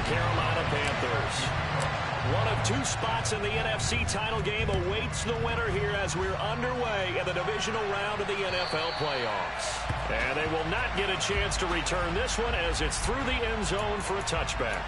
Carolina Panthers. One of two spots in the NFC title game awaits the winner here as we're underway in the divisional round of the NFL playoffs. And they will not get a chance to return this one as it's through the end zone for a touchback.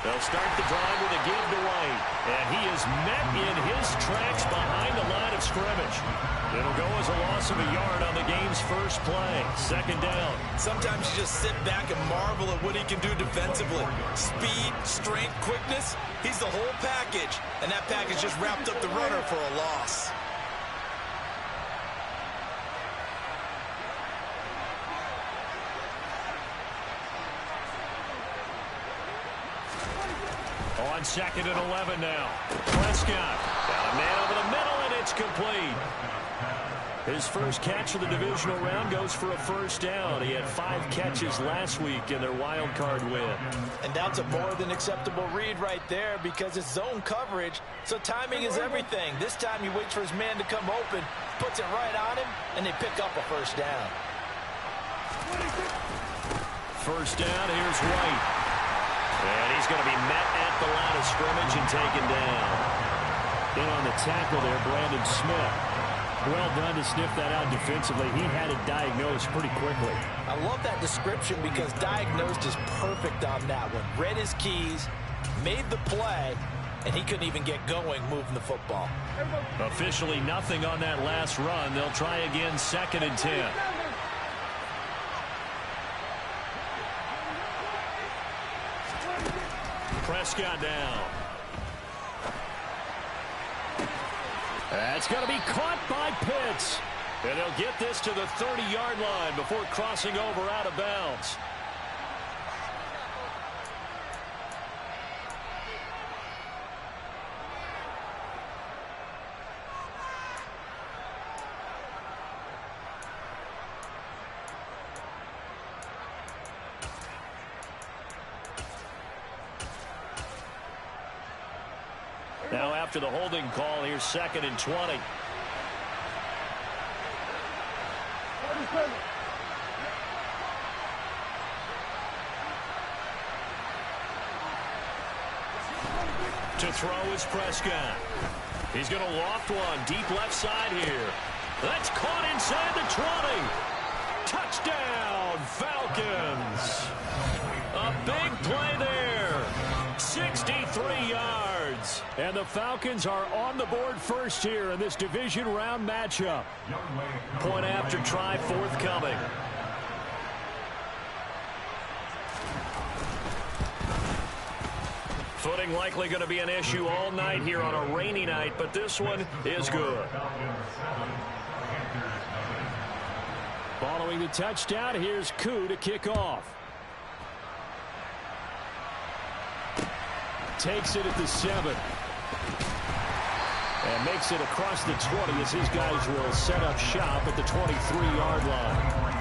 They'll start the drive with a give to White. And he is met in his tracks behind the line of scrimmage. It'll go as a loss of a yard on the game's first play. Second down. Sometimes you just sit back and marvel at what he can do defensively. Speed, strength, quickness. He's the whole package. And that package just wrapped up the runner for a loss. On second and 11 now. Prescott got a man over the middle, and it's complete. His first catch of the divisional round goes for a first down. He had 5 catches last week in their wild card win. And that's a more than acceptable read right there because it's zone coverage, so timing is everything. This time he waits for his man to come open, puts it right on him, and they pick up a first down. First down, here's White. And he's going to be met at the line of scrimmage and taken down. In on the tackle there, Brandon Smith. Well done to sniff that out defensively. He had it diagnosed pretty quickly. I love that description because diagnosed is perfect on that one. Read his keys, made the play, and he couldn't even get going moving the football. Officially nothing on that last run. They'll try again, second and 10. Prescott down. That's going to be caught by Pitts. And they'll get this to the 30-yard line before crossing over out of bounds. Now after the holding call, here's second and 20. To throw is Prescott. He's going to loft one deep left side here. That's caught inside the 20. Touchdown, Falcons. A big play there. 63 yards. And the Falcons are on the board first here in this division round matchup. Point after try forthcoming. Footing likely going to be an issue all night here on a rainy night, but this one is good. Following the touchdown, here's Koo to kick off. Takes it at the 7. And makes it across the 20 as his guys will set up shop at the 23-yard line.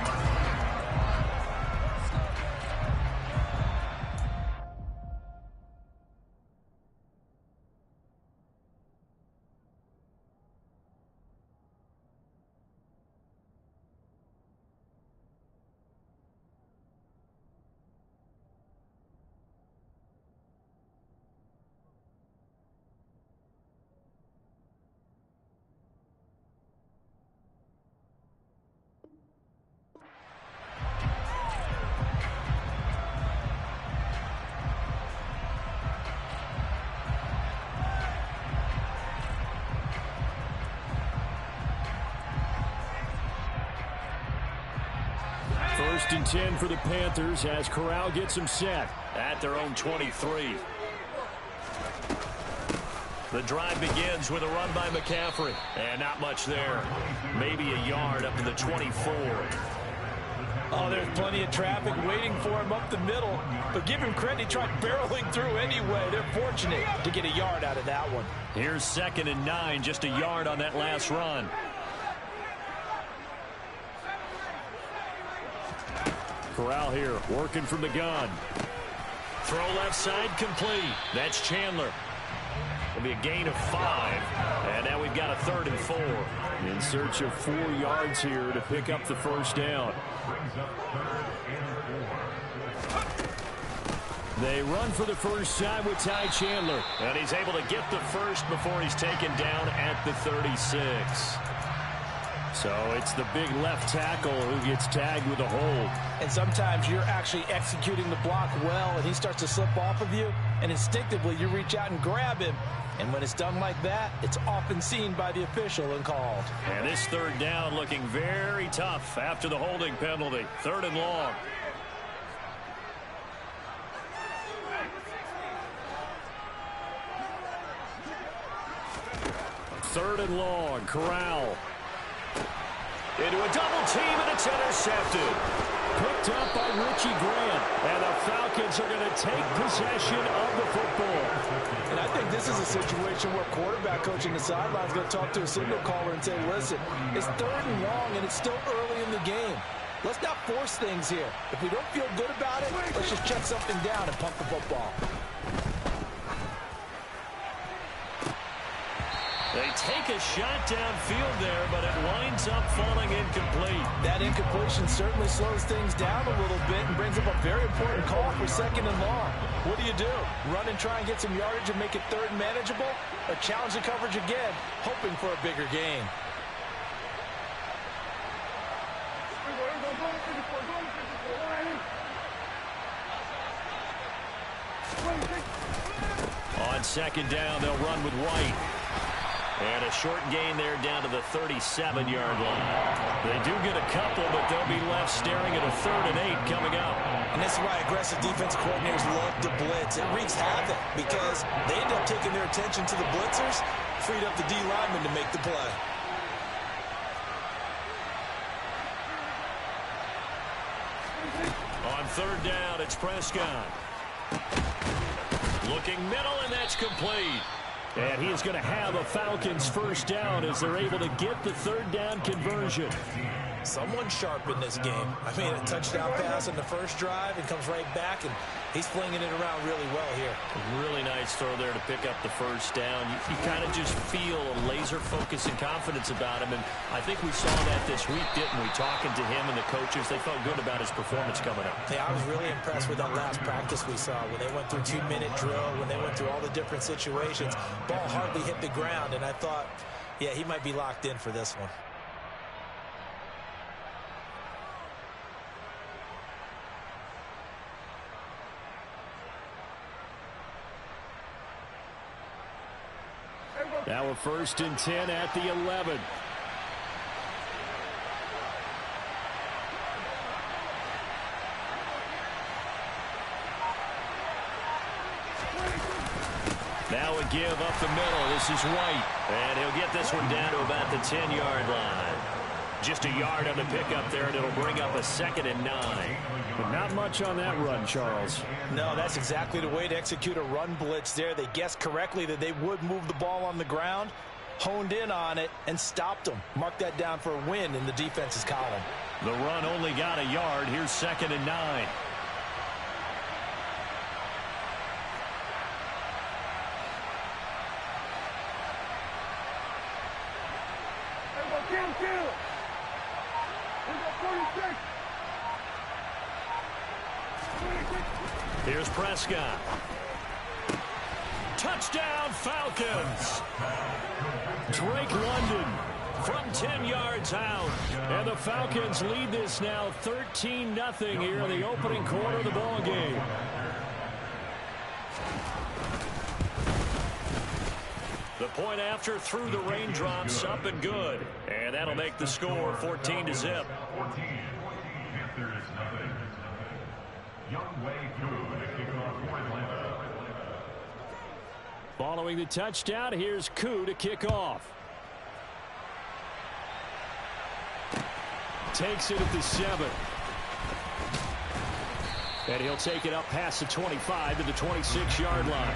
First and 10 for the Panthers as Corral gets them set at their own 23. The drive begins with a run by McCaffrey. And not much there. Maybe a yard up to the 24. Oh, there's plenty of traffic waiting for him up the middle. But give him credit, he tried barreling through anyway. They're fortunate to get a yard out of that one. Here's 2nd and 9, just a yard on that last run. Corral here, working from the gun. Throw left side, complete. That's Chandler. It'll be a gain of 5. And now we've got a 3rd and 4. In search of 4 yards here to pick up the first down. They run for the first time with Ty Chandler. And he's able to get the first before he's taken down at the 36. So it's the big left tackle who gets tagged with a hold. And sometimes you're actually executing the block well, and he starts to slip off of you, and instinctively you reach out and grab him. And when it's done like that, it's often seen by the official and called. And this 3rd down looking very tough after the holding penalty. 3rd and long. Third and long. Corral. Into a double team, and it's intercepted. Picked up by Richie Grant. And the Falcons are going to take possession of the football. And I think this is a situation where quarterback coach in the sideline is going to talk to a signal caller and say, listen, it's 3rd and long, and it's still early in the game. Let's not force things here. If we don't feel good about it, let's just check something down and pump the football. They take a shot downfield there, but it winds up falling incomplete. That incompletion certainly slows things down a little bit and brings up a very important call for 2nd and long. What do? Run and try and get some yardage and make it 3rd and manageable? Or challenge the coverage again, hoping for a bigger gain? On 2nd down, they'll run with White. And a short gain there down to the 37-yard line. They do get a couple, but they'll be left staring at a 3rd and 8 coming up. And this is why aggressive defensive coordinators love to blitz. It wreaks havoc because they end up taking their attention to the blitzers, freed up the D lineman to make the play. On 3rd down, it's Prescott. Looking middle, and that's complete. And he is going to have a Falcons first down as they're able to get the 3rd down conversion. Someone sharp in this game. I mean, a touchdown pass in the first drive and comes right back, and he's flinging it around really well here. A really nice throw there to pick up the first down. You kind of just feel a laser focus and confidence about him, and I think we saw that this week, didn't we? Talking to him and the coaches, they felt good about his performance coming up. Yeah, I was really impressed with that last practice we saw when they went through 2-minute drill, when they went through all the different situations. Ball hardly hit the ground, and I thought, yeah, he might be locked in for this one. Now a 1st and 10 at the 11. Now a give up the middle. This is White. And he'll get this one down to about the 10-yard line. Just a yard on the pickup there, and it'll bring up a 2nd and 9. But not much on that run, Charles. No, that's exactly the way to execute a run blitz there. They guessed correctly that they would move the ball on the ground, honed in on it, and stopped them. Mark that down for a win in the defense's column. The run only got a yard. Here's 2nd and 9. Here's Prescott. Touchdown, Falcons. Drake London from 10 yards out. And the Falcons lead this now 13-0 here in the opening quarter of the ball game. The point after through the raindrops, up and good. And that'll make the score 14-0. Following the touchdown, here's Koo to kick off. Takes it at the 7. And he'll take it up past the 25 to the 26-yard line.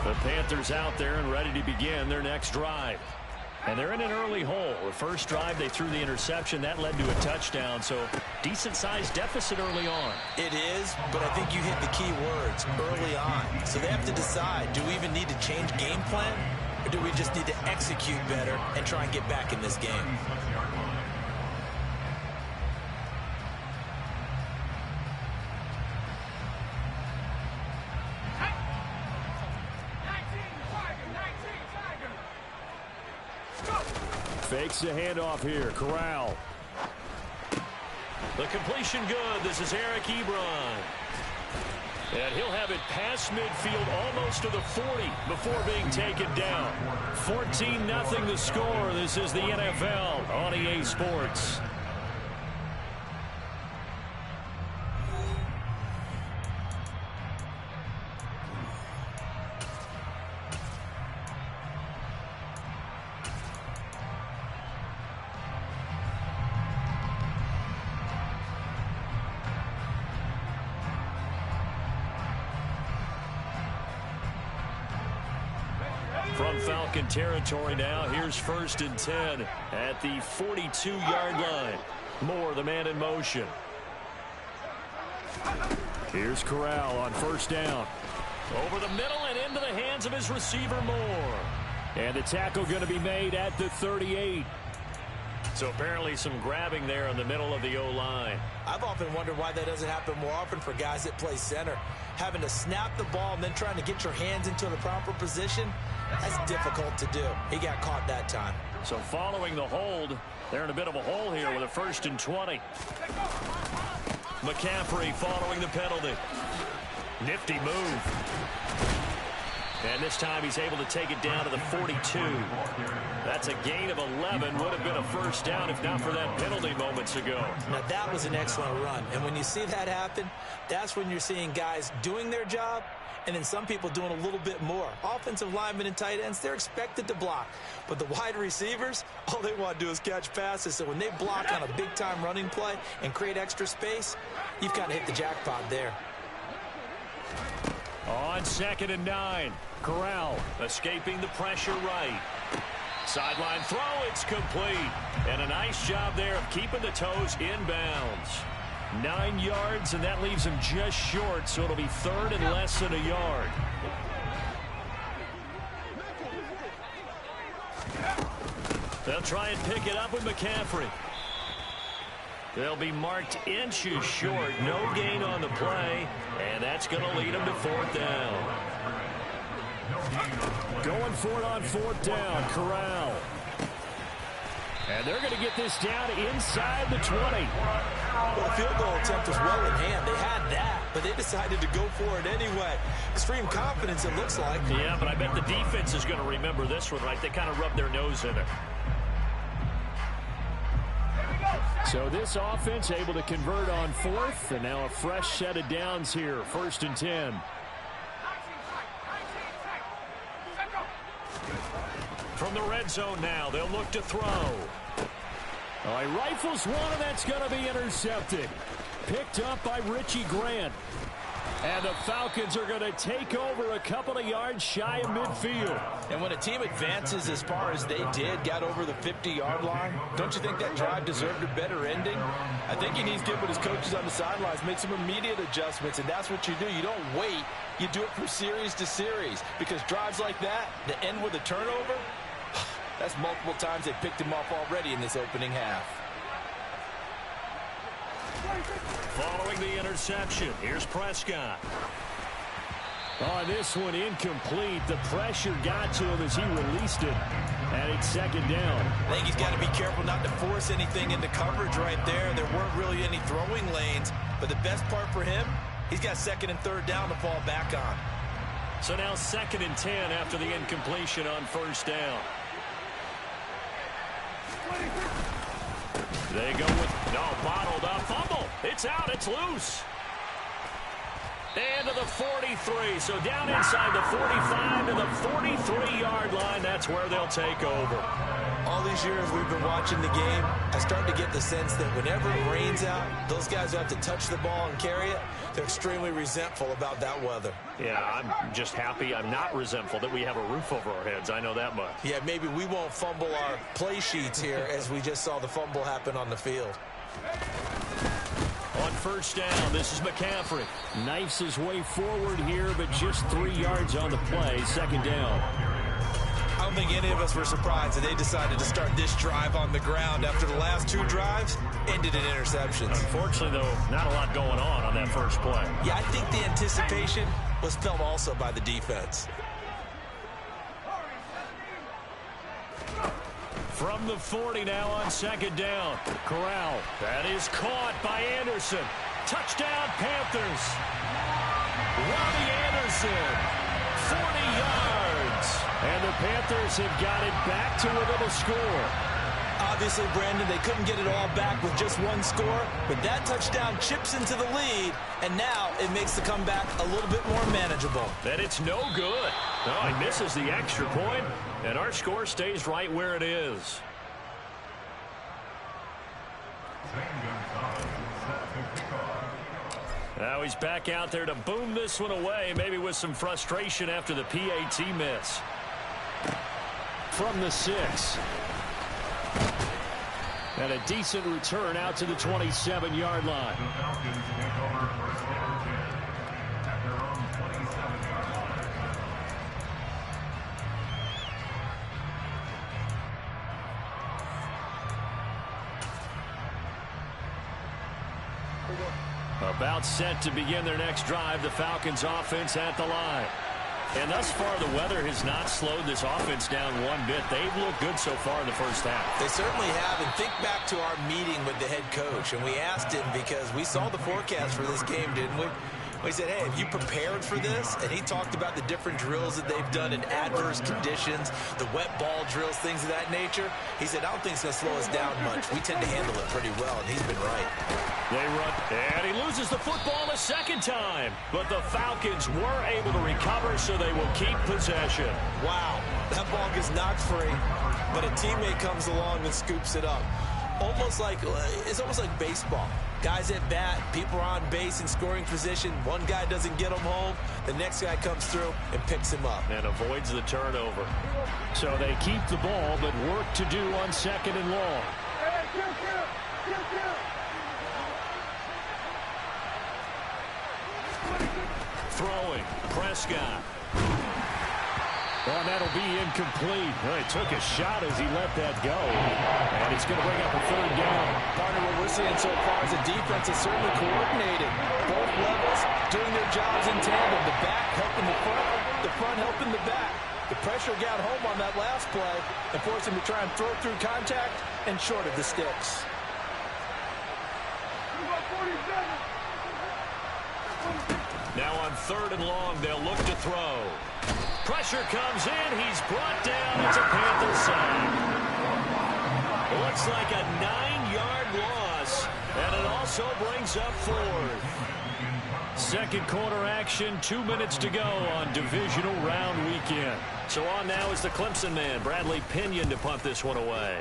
The Panthers out there and ready to begin their next drive. And they're in an early hole. The first drive, they threw the interception. That led to a touchdown, so decent-sized deficit early on. It is, but I think you hit the key words, early on. So they have to decide, do we even need to change game plan, or do we just need to execute better and try and get back in this game? Fakes the handoff here. Corral. The completion good. This is Eric Ebron. And he'll have it past midfield almost to the 40 before being taken down. 14-0 the score. This is the NFL on EA Sports. From Falcon territory now, here's 1st and 10 at the 42-yard line. Moore, the man in motion. Here's Corral on 1st down. Over the middle and into the hands of his receiver, Moore. And the tackle going to be made at the 38. So apparently some grabbing there in the middle of the O-line. I've often wondered why that doesn't happen more often for guys that play center. Having to snap the ball and then trying to get your hands into the proper position, that's difficult to do. He got caught that time. So following the hold, they're in a bit of a hole here with a 1st and 20. McCaffrey following the penalty. Nifty move. And this time he's able to take it down to the 42. That's a gain of 11. Would have been a 1st down if not for that penalty moments ago. Now that was an excellent run. And when you see that happen, that's when you're seeing guys doing their job and then some people doing a little bit more. Offensive linemen and tight ends, they're expected to block. But the wide receivers, all they want to do is catch passes. So when they block on a big-time running play and create extra space, you've kind of hit the jackpot there. On 2nd and 9, Corral escaping the pressure right. Sideline throw, it's complete. And a nice job there of keeping the toes inbounds. 9 yards, and that leaves him just short, so it'll be 3rd and less than a yard. They'll try and pick it up with McCaffrey. They'll be marked inches short. No gain on the play, and that's going to lead them to 4th down. Going for it on 4th down, Corral. And they're going to get this down inside the 20. Well, the field goal attempt was well in hand. They had that, but they decided to go for it anyway. Extreme confidence, it looks like. Yeah, but I bet the defense is going to remember this one, right? They kind of rubbed their nose in it. So this offense able to convert on 4th, and now a fresh set of downs here. 1st and 10. From the red zone now, they'll look to throw. Oh, he rifles one, and that's going to be intercepted. Picked up by Richie Grant. And the Falcons are going to take over a couple of yards shy of midfield. And when a team advances as far as they did, got over the 50-yard line, don't you think that drive deserved a better ending? I think he needs to get with his coaches on the sidelines, make some immediate adjustments, and that's what you do. You don't wait. You do it from series to series, because drives like that end with a turnover, that's multiple times they picked him off already in this opening half. Following the interception, here's Prescott. On this one, incomplete. The pressure got to him as he released it. And it's 2nd down. I think he's got to be careful not to force anything into coverage right there. There weren't really any throwing lanes. But the best part for him, he's got 2nd and 3rd down to fall back on. So now 2nd and 10 after the incompletion on 1st down. They go with, no, bottled up fumble. It's out, it's loose. And to the 43. So down inside the 45 to the 43-yard line. That's where they'll take over. All these years we've been watching the game, I start to get the sense that whenever it rains out, those guys who have to touch the ball and carry it, they're extremely resentful about that weather. Yeah, I'm just happy I'm not resentful that we have a roof over our heads. I know that much. Yeah, maybe we won't fumble our play sheets here as we just saw the fumble happen on the field. On first down, this is McCaffrey. Knifes his way forward here, but just 3 yards on the play. Second down. I don't think any of us were surprised that they decided to start this drive on the ground after the last 2 drives ended in interceptions. Unfortunately, though, not a lot going on that first play. Yeah, I think the anticipation was felt also by the defense. From the 40 now on second down. Corral. That is caught by Anderson. Touchdown, Panthers. Robbie Anderson. 40 yards. And the Panthers have got it back to within a score. Obviously, Brandon, they couldn't get it all back with just 1 score, but that touchdown chips into the lead, and now it makes the comeback a little bit more manageable. And it's no good. No, he misses the extra point, and our score stays right where it is. Now he's back out there to boom this one away, maybe with some frustration after the PAT miss. From the 6. And a decent return out to the 27-yard line. About set to begin their next drive, the Falcons offense at the line. And thus far, the weather has not slowed this offense down one bit. They've looked good so far in the first half. They certainly have. And think back to our meeting with the head coach. And we asked him because we saw the forecast for this game, didn't we? We said, hey, have you prepared for this? And he talked about the different drills that they've done in adverse conditions, the wet ball drills, things of that nature. He said, I don't think it's going to slow us down much. We tend to handle it pretty well, and he's been right. They run, and he loses the football a second time. But the Falcons were able to recover, so they will keep possession. Wow, that ball gets knocked free, but a teammate comes along and scoops it up. It's almost like baseball. Guys at bat, people are on base in scoring position. One guy doesn't get him home. The next guy comes through and picks him up. And avoids the turnover. So they keep the ball, but work to do on second and long. Throwing, Prescott. Well, that'll be incomplete. Well, he took a shot as he let that go. And it's going to bring up a third down. Partner, what we're seeing so far is the defense is certainly coordinated. Both levels doing their jobs in tandem. The back helping the front helping the back. The pressure got home on that last play and forced him to try and throw through contact and short of the sticks. Now on third and long, they'll look to throw. Pressure comes in. He's brought down. It's a Panther sack. Looks like a 9-yard loss, and it also brings up fourth. Second quarter action, 2 minutes to go on divisional round weekend. So on now is the Clemson man, Bradley Pinion, to punt this one away.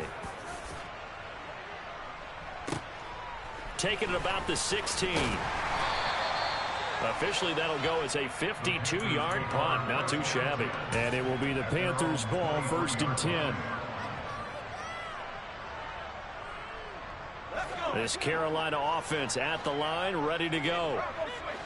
Taking it about the 16. Officially, that'll go as a 52-yard punt. Not too shabby. And it will be the Panthers' ball, 1st and 10. This Carolina offense at the line, ready to go.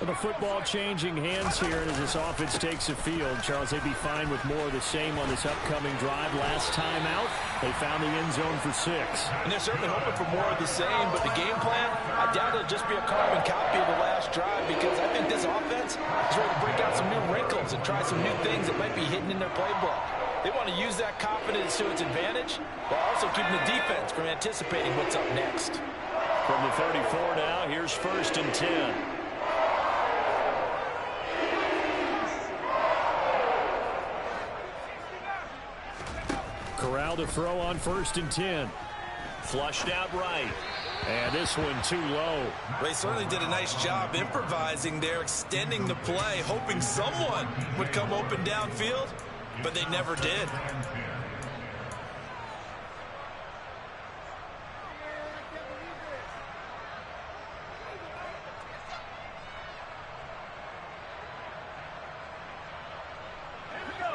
The football changing hands here as this offense takes the field. Charles, they'd be fine with more of the same on this upcoming drive. Last time out, they found the end zone for 6. And they're certainly hoping for more of the same, but the game plan, I doubt it'll just be a carbon copy of the last drive, because I think this offense is ready to break out some new wrinkles and try some new things that might be hidden in their playbook. They want to use that confidence to its advantage while also keeping the defense from anticipating what's up next. From the 34 now, here's 1st and 10. Corral to throw on 1st and 10. Flushed out right. And this one too low. Well, he certainly did a nice job improvising there, extending the play, hoping someone would come open downfield, but they never did.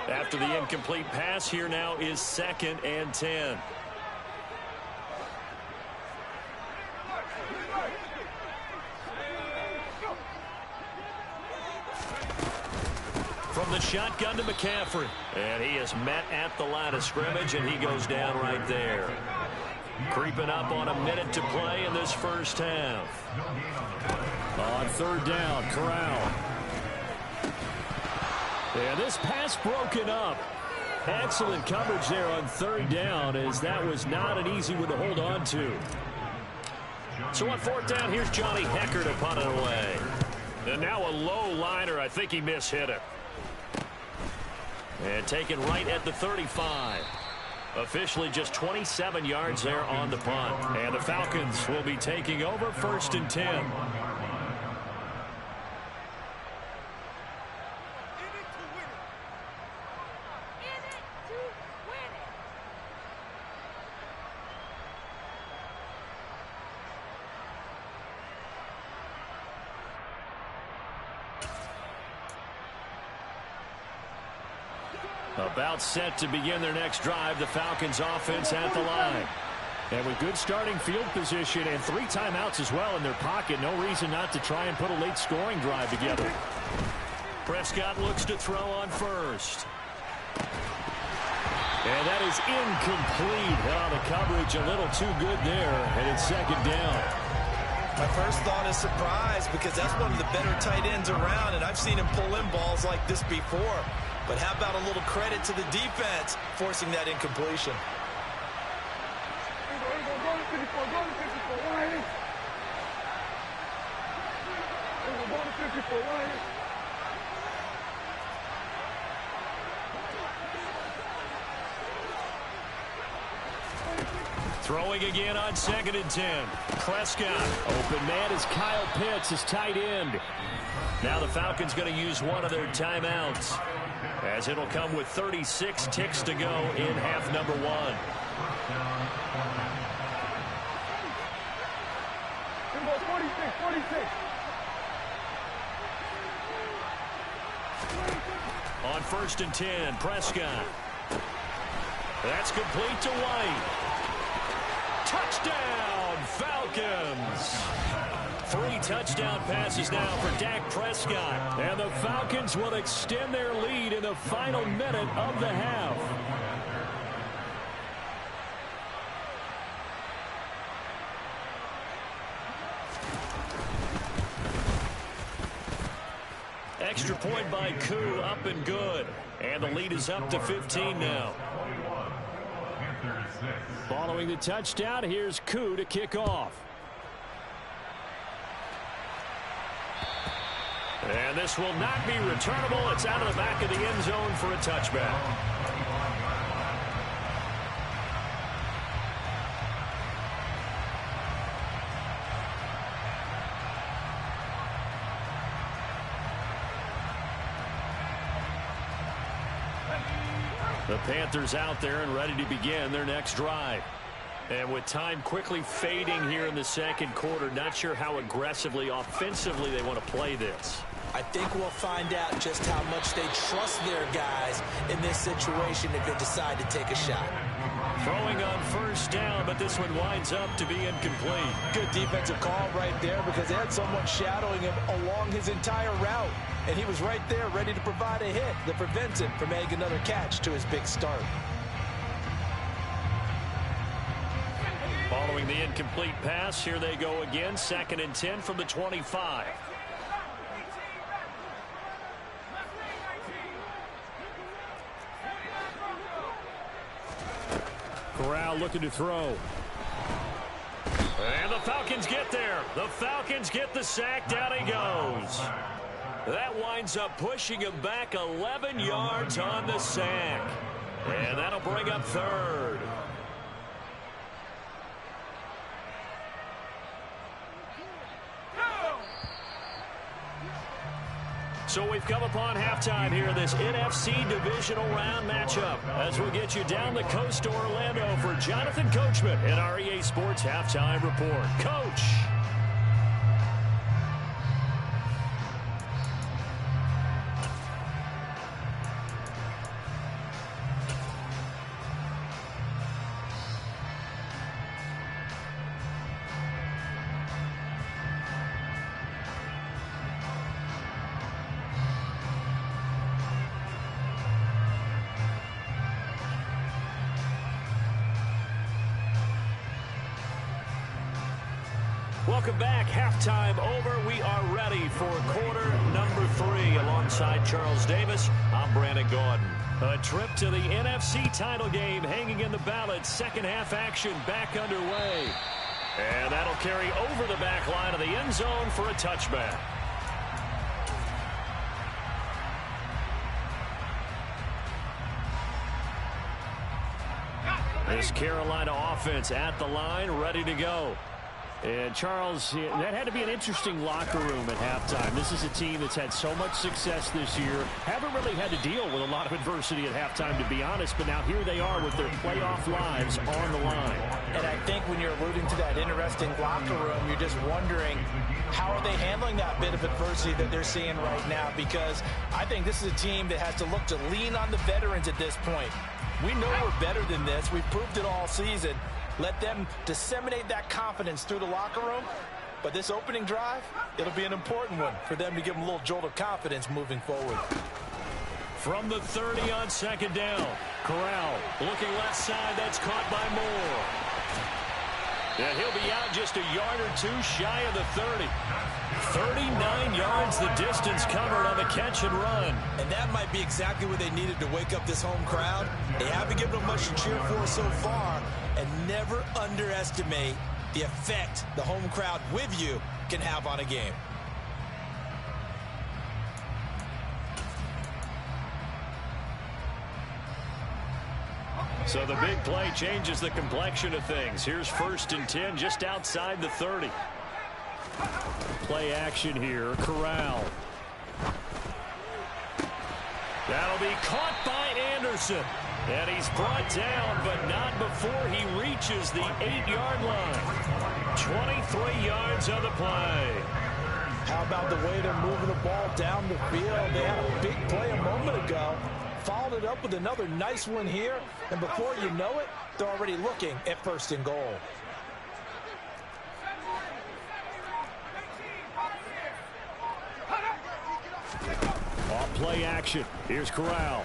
After the incomplete pass, here now is 2nd and 10. From the shotgun to McCaffrey. And he is met at the line of scrimmage, and he goes down right there. Creeping up on a minute to play in this first half. On 3rd down, Corral. And this pass broken up. Excellent coverage there on 3rd down, as that was not an easy one to hold on to. So on 4th down, here's Johnny Hecker to punt it away. And now a low liner. I think he mishit it. And taken right at the 35. Officially just 27 yards there on the punt. And the Falcons will be taking over 1st and 10. About set to begin their next drive. The Falcons offense at the line. And with good starting field position and 3 timeouts as well in their pocket, no reason not to try and put a late scoring drive together. Prescott looks to throw on first. And that is incomplete. Oh, the coverage a little too good there, and it's 2nd down. My first thought is surprise, because that's one of the better tight ends around, and I've seen him pull in balls like this before. But how about a little credit to the defense forcing that incompletion? Throwing again on 2nd and 10. Prescott. Open man is Kyle Pitts, his tight end. Now the Falcons going to use one of their timeouts, as it'll come with 36 ticks to go in half number 1. On 1st and 10, Prescott. That's complete to White. Touchdown, Falcons. 3 touchdown passes now for Dak Prescott. And the Falcons will extend their lead in the final minute of the half. Extra point by Koo, up and good. And the lead is up to 15 now. Following the touchdown, here's Koo to kick off. And this will not be returnable. It's out of the back of the end zone for a touchback. The Panthers out there and ready to begin their next drive. And with time quickly fading here in the 2nd quarter, not sure how aggressively, offensively they want to play this. I think we'll find out just how much they trust their guys in this situation if they decide to take a shot. Throwing on 1st down, but this one winds up to be incomplete. Good defensive call right there, because they had someone shadowing him along his entire route. And he was right there ready to provide a hit that prevents him from adding another catch to his big start. Following the incomplete pass, here they go again. 2nd and 10 from the 25. Corral looking to throw. And the Falcons get there. The Falcons get the sack. Down he goes. That winds up pushing him back 11 yards on the sack. And that'll bring up 3rd. So we've come upon halftime here in this NFC Divisional Round matchup as we'll get you down the coast to Orlando for Jonathan Coachman in our EA Sports Halftime Report. Coach. Welcome back. Halftime over. We are ready for quarter number 3. Alongside Charles Davis, I'm Brandon Gaudin. A trip to the NFC title game hanging in the balance. Second half action back underway. And that'll carry over the back line of the end zone for a touchback. This Carolina offense at the line, ready to go. And, Charles, that had to be an interesting locker room at halftime. This is a team that's had so much success this year. Haven't really had to deal with a lot of adversity at halftime, to be honest. But now here they are with their playoff lives on the line. And I think when you're alluding to that interesting locker room, you're just wondering how are they handling that bit of adversity that they're seeing right now? Because I think this is a team that has to look to lean on the veterans at this point. We know we're better than this. We've proved it all season. Let them disseminate that confidence through the locker room. But this opening drive, it'll be an important one for them to give them a little jolt of confidence moving forward. From the 30 on second down, Corral looking left side. That's caught by Moore. And he'll be out just a yard or two shy of the 30. 39 yards the distance covered on the catch and run. And that might be exactly what they needed to wake up this home crowd. They haven't given them much to cheer for so far. And never underestimate the effect the home crowd with you can have on a game. So the big play changes the complexion of things. Here's 1st and 10 just outside the 30. Play action here. Corral. That'll be caught by Anderson. And he's brought down, but not before he reaches the 8-yard line. 23 yards on the play. How about the way they're moving the ball down the field? They had a big play a moment ago. Followed it up with another nice one here. And before you know it, they're already looking at 1st and goal. Off play action. Here's Corral.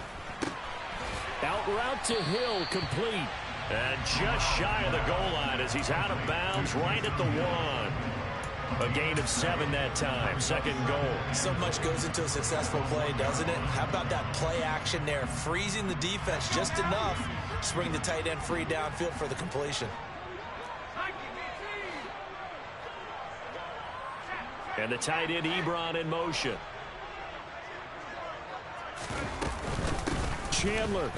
Out route to Hill, complete. And just shy of the goal line as he's out of bounds right at the 1. A gain of 7 that time. 2nd goal. So much goes into a successful play, doesn't it? How about that play action there? Freezing the defense just enough to bring the tight end free downfield for the completion. And the tight end Ebron in motion. Chandler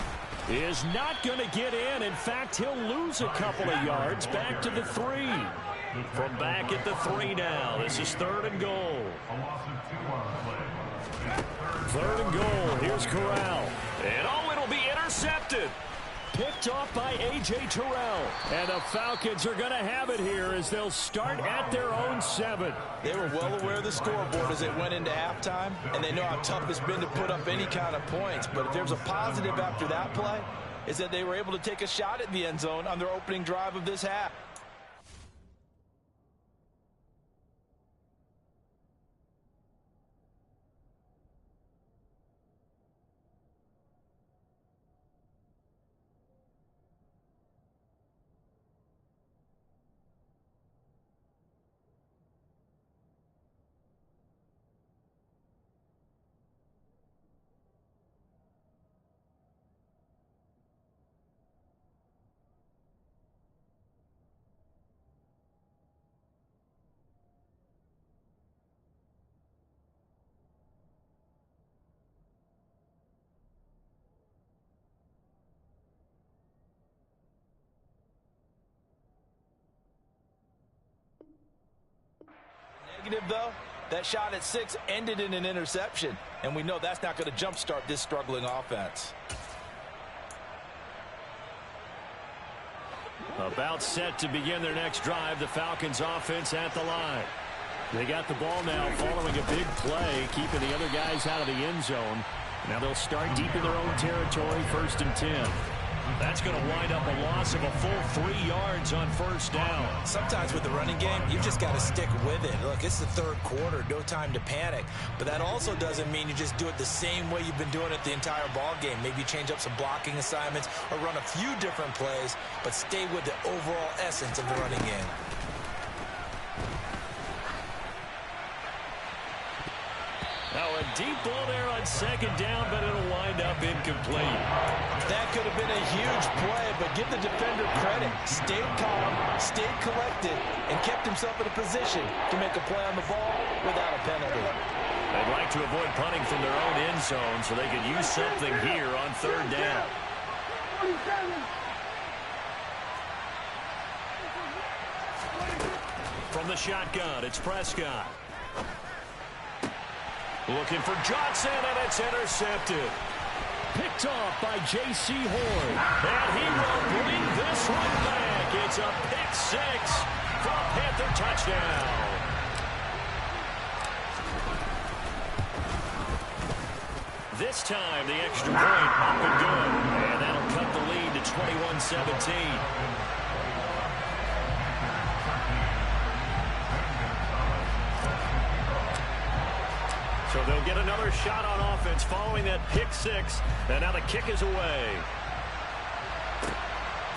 is not going to get in. In fact, he'll lose a couple of yards back to the 3. From back at the 3 now. This is 3rd and goal. 3rd and goal. Here's Corral. And oh, it'll be intercepted. Picked off by A.J. Terrell. And the Falcons are going to have it here as they'll start at their own 7. They were well aware of the scoreboard as they went into halftime, and they know how tough it's been to put up any kind of points. But if there's a positive after that play, is that they were able to take a shot at the end zone on their opening drive of this half. Negative, though, That shot at 6 ended in an interception, and we know that's not going to jumpstart this struggling offense. About set to begin their next drive, the Falcons offense at the line. They got the ball now following a big play, keeping the other guys out of the end zone. Now they'll start deep in their own territory, 1st and 10. That's going to wind up a loss of a full 3 yards on 1st down. Sometimes with the running game, you've just got to stick with it. Look, it's the 3rd quarter, no time to panic. But that also doesn't mean you just do it the same way you've been doing it the entire ball game. Maybe change up some blocking assignments or run a few different plays, but stay with the overall essence of the running game. Now a deep ball there on 2nd down, but it'll wind up incomplete. That could have been a huge play, but give the defender credit. Stayed calm, stayed collected, and kept himself in a position to make a play on the ball without a penalty. They'd like to avoid punting from their own end zone so they could use something here on 3rd down. From the shotgun, it's Prescott. Looking for Johnson, and it's intercepted. Picked off by J.C. Horn. And he will bring this one back. It's a pick 6 for a Panther touchdown. This time, the extra point up and good. And that'll cut the lead to 21-17. So they'll get another shot on offense following that pick 6. And now the kick is away.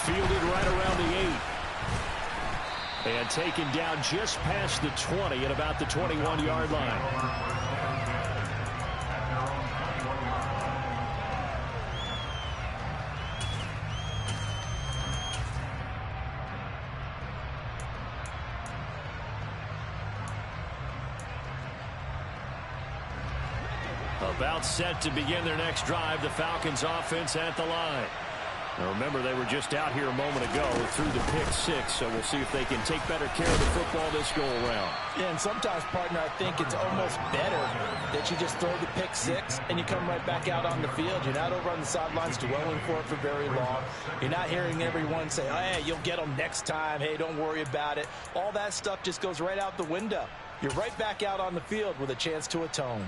Fielded right around the 8. And taken down just past the 20 at about the 21-yard line. About set to begin their next drive, the Falcons offense at the line. Now remember, they were just out here a moment ago through the pick 6, so we'll see if they can take better care of the football this go-around. Yeah, and sometimes, partner, I think it's almost better that you just throw the pick 6 and you come right back out on the field. You're not over on the sidelines dwelling for it for very long. You're not hearing everyone say, oh, hey, you'll get them next time. Hey, don't worry about it. All that stuff just goes right out the window. You're right back out on the field with a chance to atone.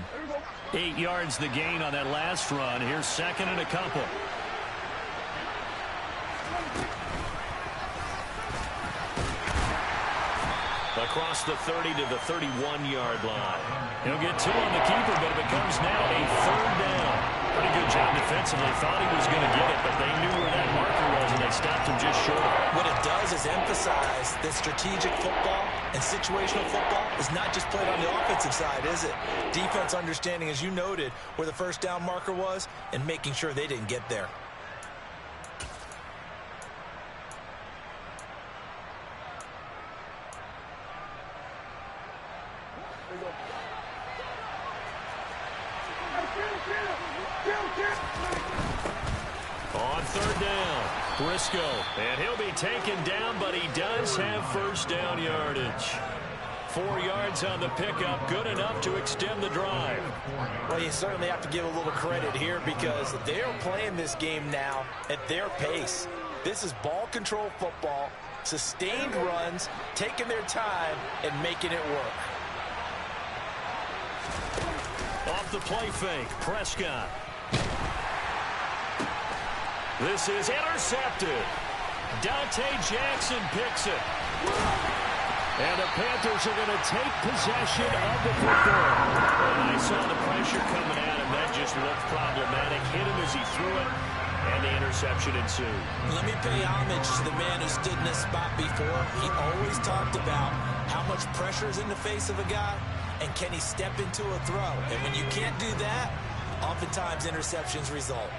8 yards the gain on that last run. Here's 2nd and a couple. Across the 30 to the 31-yard line. He'll get 2 on the keeper, but it becomes now a 3rd down. Pretty good job defensively. Thought he was going to get it, but they knew where that marker was, and they stopped him just short. What it does is emphasize that strategic football and situational football is not just played on the offensive side, is it? Defense understanding, as you noted, where the 1st down marker was and making sure they didn't get there. On 3rd down, Briscoe, and he'll be taken down, but he does have 1st down yardage. 4 yards on the pickup, good enough to extend the drive. Well, you certainly have to give a little credit here because they're playing this game now at their pace. This is ball control football, sustained runs, taking their time and making it work. Off the play fake, Prescott. This is intercepted. Dante Jackson picks it. And the Panthers are going to take possession of the football. And I saw the pressure coming at him. That just looked problematic. Hit him as he threw it, and the interception ensued. Let me pay homage to the man who stood in this spot before. He always talked about how much pressure is in the face of a guy, and can he step into a throw. And when you can't do that, oftentimes interceptions result.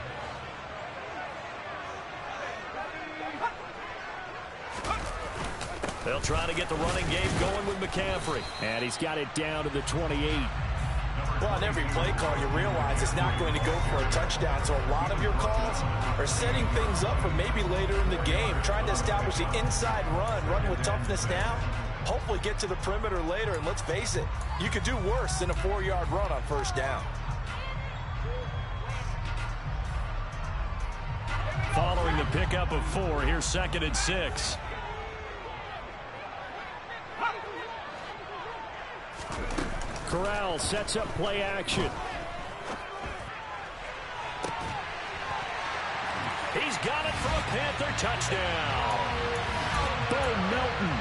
They'll try to get the running game going with McCaffrey. And he's got it down to the 28. Well, on every play call, you realize it's not going to go for a touchdown. So a lot of your calls are setting things up for maybe later in the game, trying to establish the inside run with toughness now, hopefully get to the perimeter later, and let's face it, you could do worse than a 4-yard run on first down. Following the pickup of 4, here's 2nd and 6. Corral sets up play action. He's got it for a Panther touchdown. Bo Melton,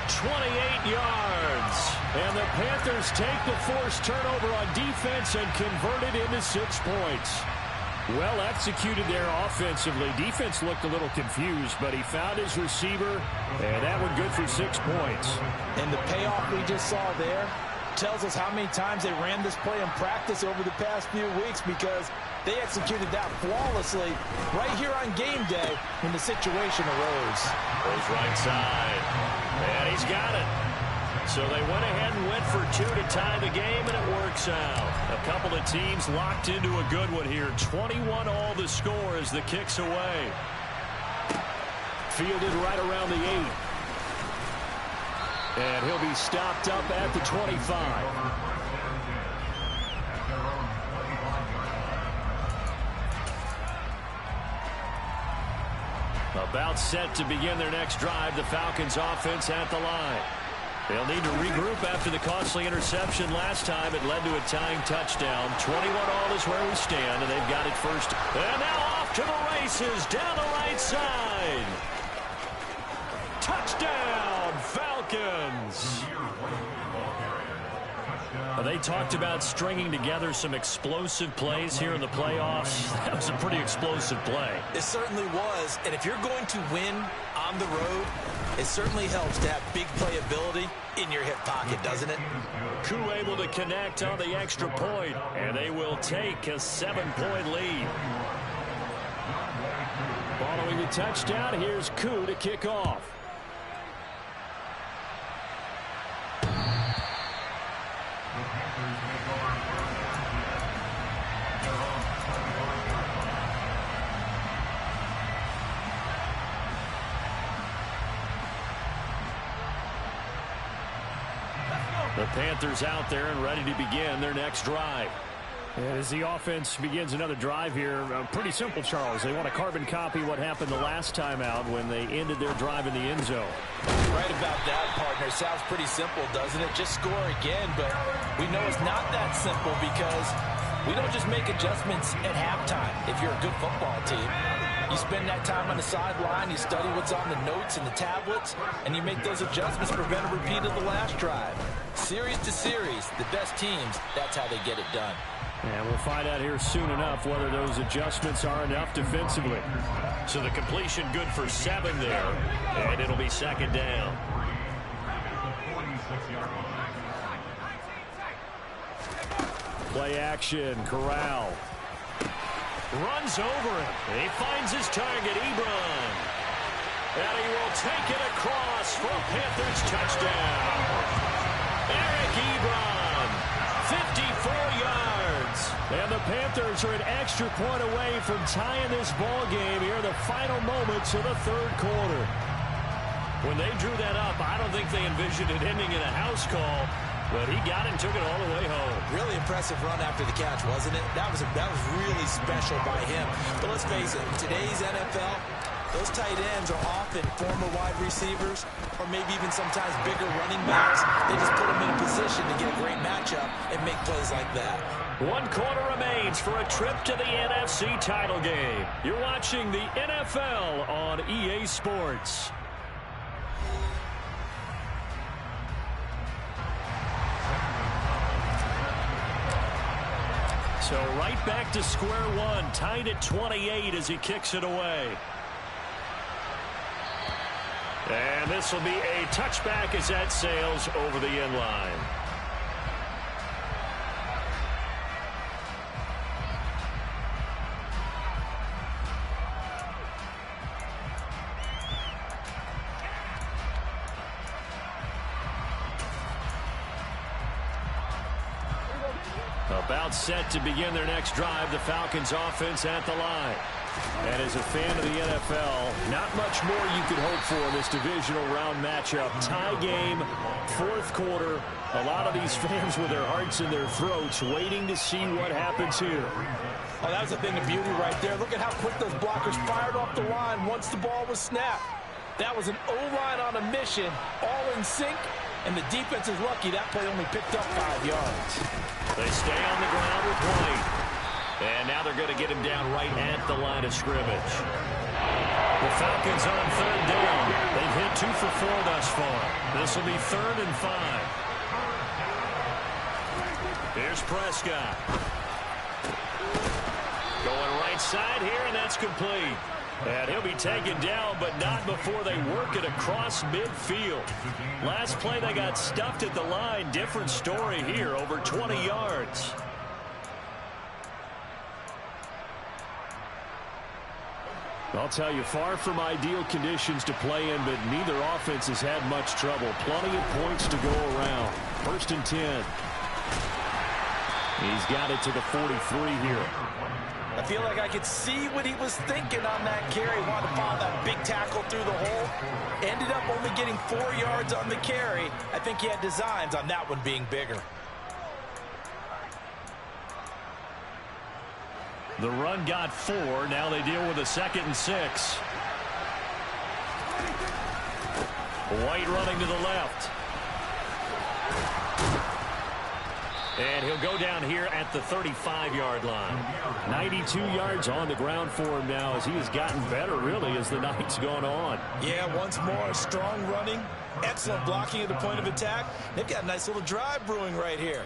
28 yards. And the Panthers take the forced turnover on defense and convert it into 6 points. Well executed there offensively. Defense looked a little confused, but he found his receiver, and that one good for 6 points. And the payoff we just saw there tells us how many times they ran this play in practice over the past few weeks, because they executed that flawlessly right here on game day when the situation arose. Goes right side, and he's got it. So they went ahead and went for 2 to tie the game, and it works out. A couple of teams locked into a good one here. 21 all the score as the kick's away. Fielded right around the 8. And he'll be stopped up at the 25. About set to begin their next drive, the Falcons offense at the line. They'll need to regroup after the costly interception last time. It led to a tying touchdown. 21 all is where we stand, and they've got it first. And now off to the races down the right side. Touchdown, Falcons. They talked about stringing together some explosive plays here in the playoffs. That was a pretty explosive play. It certainly was, and if you're going to win on the road, it certainly helps to have big playability in your hip pocket, doesn't it? Koo able to connect on the extra point, and they will take a 7-point lead. Following the touchdown, here's Koo to kick off. The Panthers out there and ready to begin their next drive. And as the offense begins another drive here, pretty simple, Charles. They want to carbon copy what happened the last time out when they ended their drive in the end zone. Right about that, partner. Sounds pretty simple, doesn't it? Just score again, but we know it's not that simple because we don't just make adjustments at halftime if you're a good football team. You spend that time on the sideline, you study what's on the notes and the tablets, and you make those adjustments to prevent a repeat of the last drive. Series to series, the best teams, that's how they get it done. And we'll find out here soon enough whether those adjustments are enough defensively. So the completion good for 7 there, and it'll be 2nd down. Play action, Corral. Runs over him. He finds his target, Ebron. And he will take it across for a Panthers touchdown. Eric Ebron, 54 yards. And the Panthers are an extra point away from tying this ball game here in the final moments of the 3rd quarter. When they drew that up, I don't think they envisioned it ending in a house call. But he got it and took it all the way home. Really impressive run after the catch, wasn't it? That was really special by him. But let's face it, in today's NFL, those tight ends are often former wide receivers or maybe even sometimes bigger running backs. They just put them in a position to get a great matchup and make plays like that. 1 quarter remains for a trip to the NFC title game. You're watching the NFL on EA Sports. So right back to square one, tied at 28 as he kicks it away. And this will be a touchback as that sails over the end line. About set to begin their next drive, the Falcons offense at the line. And as a fan of the NFL, not much more you could hope for in this divisional round matchup. Tie game, fourth quarter. A lot of these fans with their hearts in their throats waiting to see what happens here. Oh, that was a thing of beauty right there. Look at how quick those blockers fired off the line once the ball was snapped. That was an O-line on a mission, all in sync, and the defense is lucky that play only picked up 5 yards. They stay on the ground with White. And now they're going to get him down right at the line of scrimmage. The Falcons on third down. They've hit 2 for 4 thus far. This will be 3rd and 5. Here's Prescott. Going right side here, and that's complete. And he'll be taken down, but not before they work it across midfield. Last play, they got stuffed at the line. Different story here, over 20 yards. I'll tell you, far from ideal conditions to play in, but neither offense has had much trouble. Plenty of points to go around. 1st and 10. He's got it to the 43 here. I feel like I could see what he was thinking on that carry. Wanted to follow that big tackle through the hole. Ended up only getting 4 yards on the carry. I think he had designs on that one being bigger. The run got 4. Now they deal with a 2nd and 6. White running to the left. And he'll go down here at the 35-yard line. 92 yards on the ground for him now as he has gotten better, really, as the night's gone on. Yeah, once more, strong running, excellent blocking at the point of attack. They've got a nice little drive brewing right here.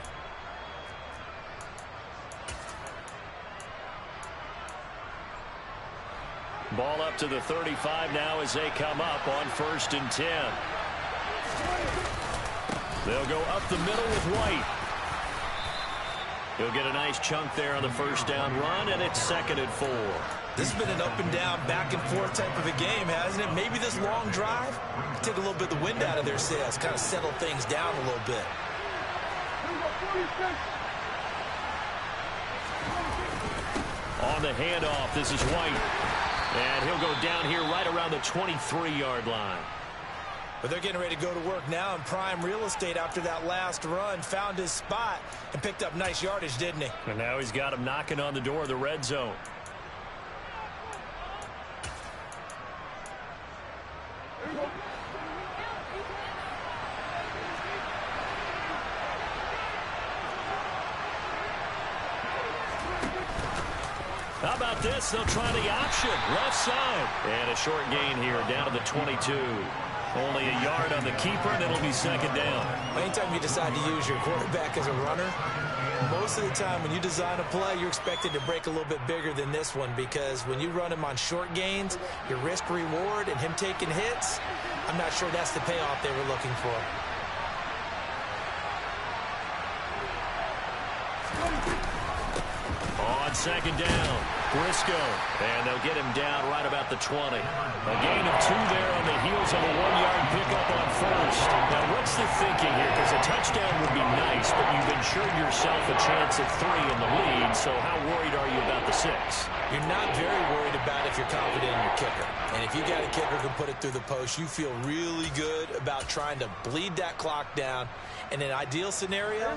Ball up to the 35 now as they come up on 1st and 10. They'll go up the middle with White. He'll get a nice chunk there on the 1st down run, and it's 2nd and 4. This has been an up and down, back and forth type of a game, hasn't it? Maybe this long drive could take a little bit of the wind out of their sails, kind of settle things down a little bit. On the handoff, this is White. And he'll go down here right around the 23-yard line. But they're getting ready to go to work now in prime real estate after that last run. Found his spot and picked up nice yardage, didn't he? And now he's got him knocking on the door of the red zone. How about this? They'll try the option. Left side. And a short gain here down to the 22. Only a yard on the keeper, and it'll be 2nd down. Anytime you decide to use your quarterback as a runner, most of the time when you design a play, you're expected to break a little bit bigger than this one, because when you run him on short gains, your risk-reward and him taking hits, I'm not sure that's the payoff they were looking for. On 2nd down, Briscoe. And they'll get him down right about the 20. A gain of 2 there on the heels of a 1-yard pickup on 1st. Now, what's the thinking here? Because a touchdown would be nice, but you've ensured yourself a chance at 3 in the lead, so how worried are you about the 6? You're not very worried about if you're confident in your kicker. And if you got a kicker who can put it through the post, you feel really good about trying to bleed that clock down. In an ideal scenario,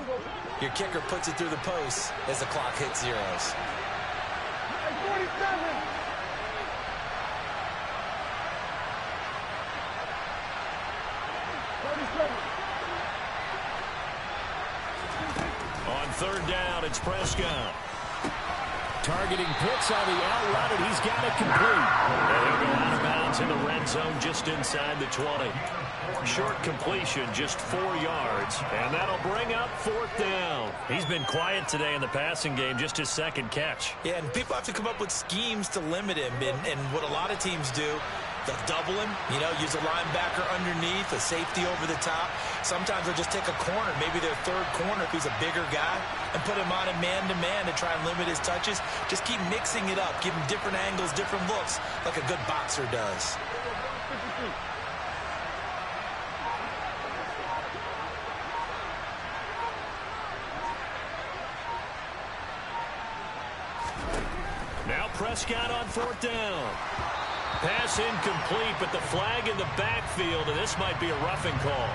your kicker puts it through the post as the clock hits zeros. On 3rd down, it's Prescott. Targeting Pitts on the out route, and he's got it complete. And he'll go out of bounds in the red zone just inside the 20. Short completion, just 4 yards, and that'll bring up 4th down. He's been quiet today in the passing game, just his 2nd catch. Yeah, and people have to come up with schemes to limit him, and what a lot of teams do, they'll double him, use a linebacker underneath, a safety over the top. Sometimes they'll just take a corner, maybe their 3rd corner if he's a bigger guy, and put him on a man-to-man to try and limit his touches. Just keep mixing it up, give him different angles, different looks, like a good boxer does. Prescott on 4th down. Pass incomplete, but the flag in the backfield, and this might be a roughing call.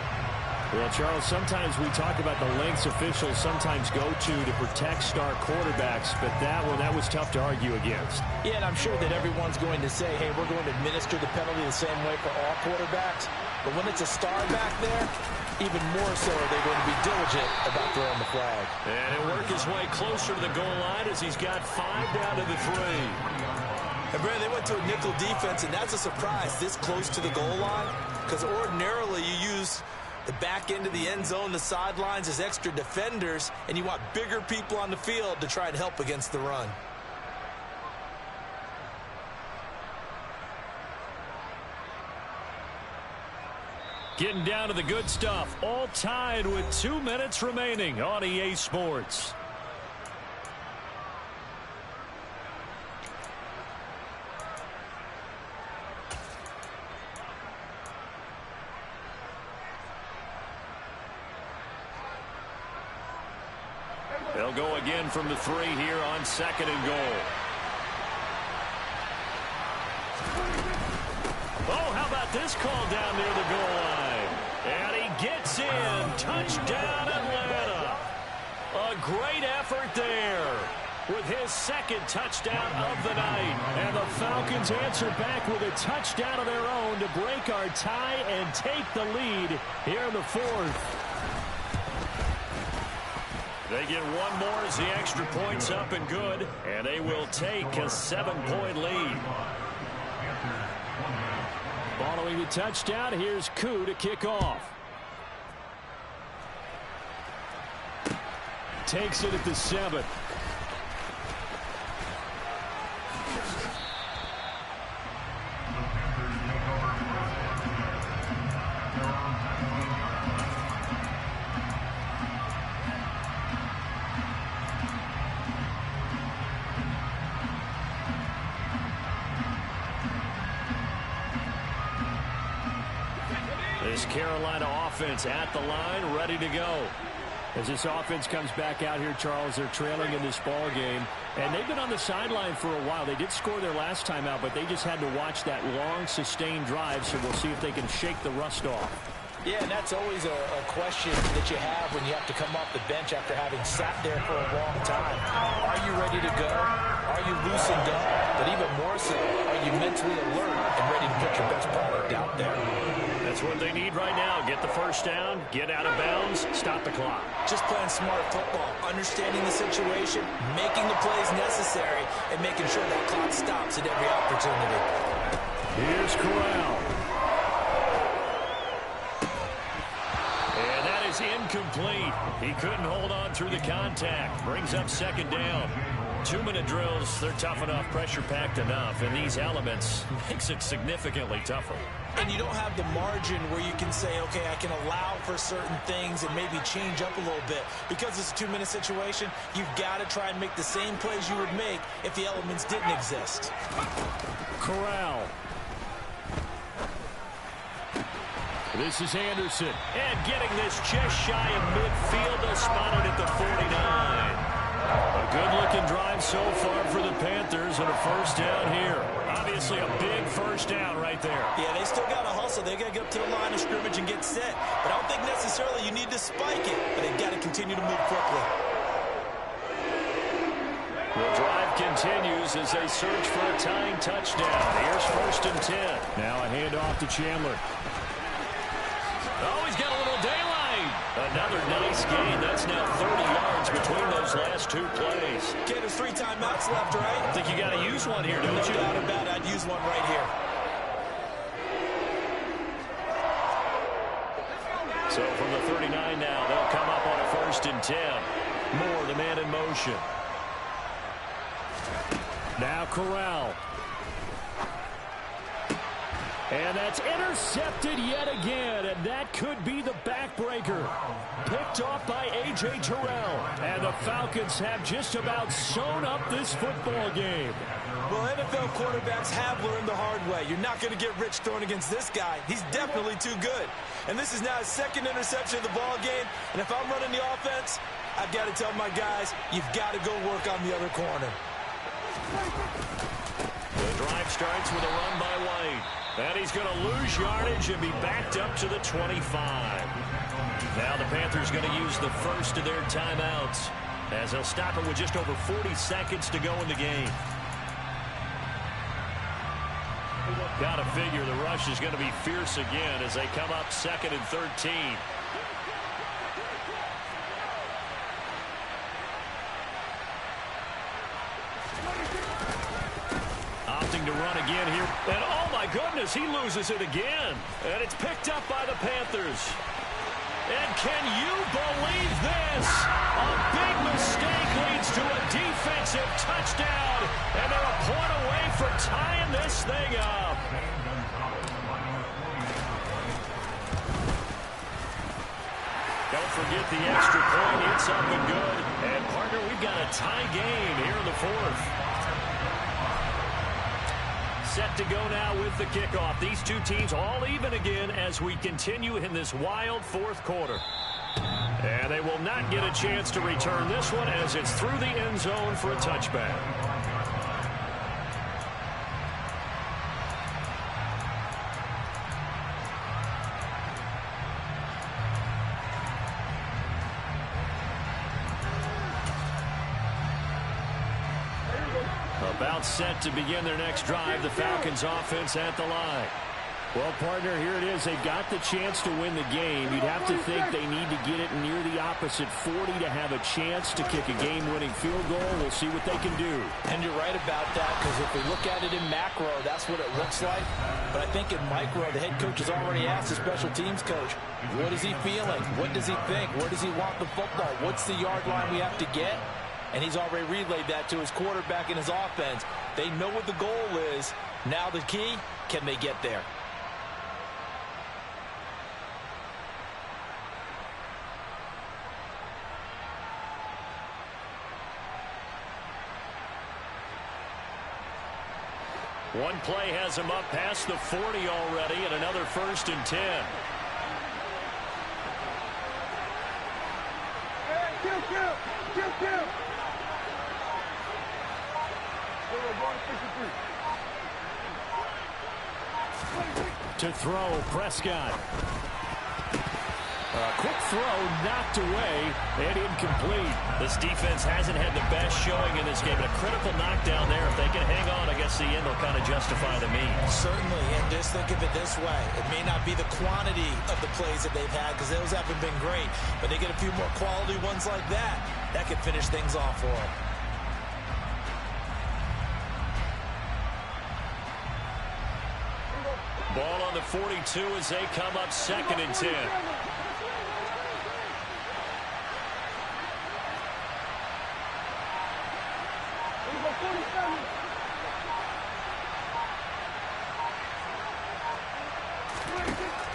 Well, Charles, sometimes we talk about the lengths officials sometimes go to protect star quarterbacks, but that was tough to argue against. Yeah, and I'm sure that everyone's going to say, hey, we're going to administer the penalty the same way for all quarterbacks. But when it's a star back there, even more so are they going to be diligent about throwing the flag. And he'll work his way closer to the goal line as he's got 5 down to the 3. And Brad, they went to a nickel defense, and that's a surprise this close to the goal line, because ordinarily you use the back end of the end zone, the sidelines as extra defenders, and you want bigger people on the field to try and help against the run. Getting down to the good stuff, all tied with 2 minutes remaining on EA Sports. They'll go again from the 3 here on 2nd and goal. Oh, how about this call down near the goal line? And he gets in. Touchdown, Atlanta. A great effort there with his 2nd touchdown of the night. And the Falcons answer back with a touchdown of their own to break our tie and take the lead here in the 4th. They get one more as the extra point's up and good, and they will take a 7-point lead. Following the touchdown, here's Koo to kick off. Takes it at the 7. This Carolina offense at the line, ready to go. As this offense comes back out here, Charles, they're trailing in this ball game, and they've been on the sideline for a while. They did score their last time out, but they just had to watch that long, sustained drive, so we'll see if they can shake the rust off. Yeah, and that's always a question that you have when you have to come off the bench after having sat there for a long time. Are you ready to go? Are you loosened up? But even more so, are you mentally alert and ready to put your best product out there? That's what they need right now. Get the first down, get out of bounds, stop the clock. Just playing smart football, understanding the situation, making the plays necessary, and making sure that clock stops at every opportunity. Here's Corral. And that is incomplete. He couldn't hold on through the contact. Brings up 2nd down. 2-minute drills, they're tough enough, pressure-packed enough, and these elements makes it significantly tougher. And you don't have the margin where you can say, okay, I can allow for certain things and maybe change up a little bit. Because it's a 2-minute situation, you've got to try and make the same plays you would make if the elements didn't exist. Corral. This is Anderson. And getting this just shy of midfield, they'll spot it at the 49. A good-looking drive so far for the Panthers and a first down here. Obviously a big first down right there. Yeah, they still got to hustle. They got to get up to the line of scrimmage and get set. But I don't think necessarily you need to spike it, but they've got to continue to move quickly. The drive continues as they search for a tying touchdown. Here's 1st and 10. Now a handoff to Chandler. Oh, he's got a little daylight. Another nice gain. That's now 30 yards between those last 2 plays. Okay, there's 3 timeouts left, right? I think you got to use one here, don't you? No doubt about it. I'd use one right here. So from the 39 now, they'll come up on a 1st and 10. Moore, the man in motion. Now Corral. And that's intercepted yet again, and that could be the backbreaker. Picked off by A.J. Terrell, and the Falcons have just about sewn up this football game. Well, NFL quarterbacks have learned the hard way. You're not going to get rich throwing against this guy. He's definitely too good. And this is now his 2nd interception of the ball game, and if I'm running the offense, I've got to tell my guys, you've got to go work on the other corner. starts with a run by White. And he's going to lose yardage and be backed up to the 25. Now the Panthers going to use the first of their timeouts, as they'll stop it with just over 40 seconds to go in the game. Got to figure the rush is going to be fierce again as they come up 2nd and 13. Opting to run again here. And oh my goodness, he loses it again. And it's picked up by the Panthers. And can you believe this? A big mistake leads to a defensive touchdown. And they're a point away from tying this thing up. Don't forget the extra point. It's up and good. And, partner, we've got a tie game here in the 4th. Set to go now with the kickoff. These two teams all even again as we continue in this wild 4th quarter. And they will not get a chance to return this one as it's through the end zone for a touchback. About set to begin their next drive. The Falcons offense at the line. Well, partner, here it is. They've got the chance to win the game. You'd have to think they need to get it near the opposite 40 to have a chance to kick a game-winning field goal. We'll see what they can do. And you're right about that, because if we look at it in macro, that's what it looks like. But I think in micro, the head coach has already asked the special teams coach, what is he feeling? What does he think? Where does he want the football? What's the yard line we have to get? And he's already relayed that to his quarterback and his offense. They know what the goal is. Now the key, can they get there? One play has him up past the 40 already, and another 1st and 10. To throw, Prescott. Quick throw, knocked away, and incomplete. This defense hasn't had the best showing in this game. A critical knockdown there. If they can hang on, I guess the end will kind of justify the means. Certainly, and just think of it this way. It may not be the quantity of the plays that they've had, because those haven't been great, but they get a few more quality ones like that. That could finish things off for them. Ball on the 42 as they come up 2nd and 10.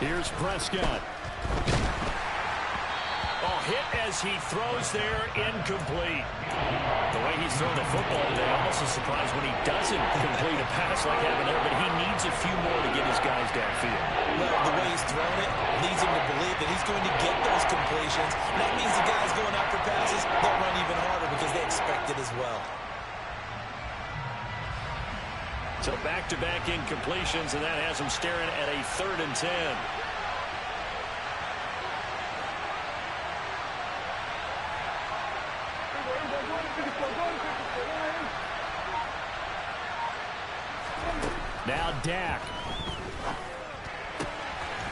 Here's Prescott. Oh, hit as he throws there, incomplete. The way he's thrown the football today, almost a surprise when he doesn't complete a pass like having there, but he needs a few more to get his guys downfield. Well, the way he's thrown it leads him to believe that he's going to get those completions. And that means the guys going after passes, they'll run even harder because they expect it as well. So back-to-back incompletions, and that has him staring at a 3rd and 10. Now Dak.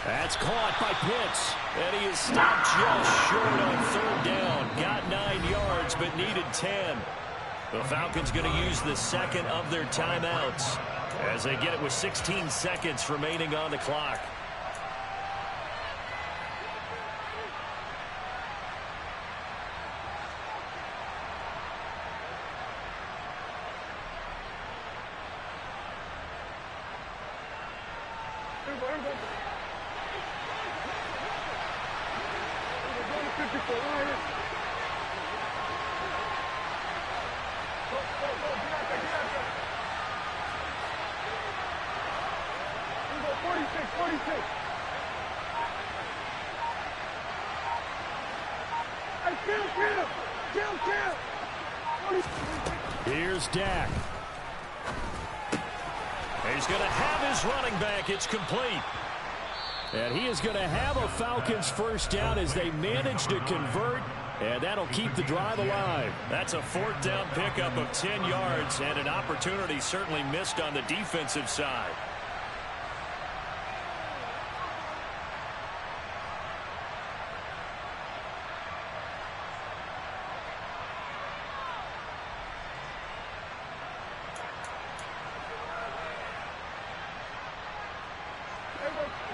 That's caught by Pitts. And he is stopped just short on 3rd down. Got 9 yards, but needed 10. The Falcons going to use the 2nd of their timeouts as they get it with 16 seconds remaining on the clock. Here's Dak. He's going to have his running back. It's complete. And he is going to have a Falcons first down as they manage to convert, and that'll keep the drive alive. That's a fourth down pickup of 10 yards, and an opportunity certainly missed on the defensive side.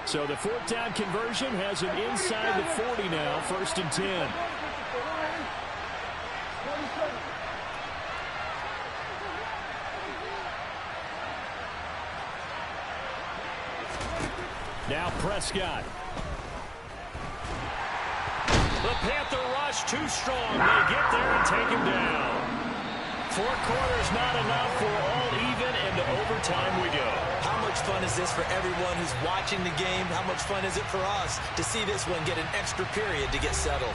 So the fourth down conversion has him inside the 40 now, 1st and 10. Now Prescott. The Panther rush too strong. They get there and take him down. 4 quarters not enough for all even, and to overtime we go. How much fun is this for everyone who's watching the game? How much fun is it for us to see this one get an extra period to get settled?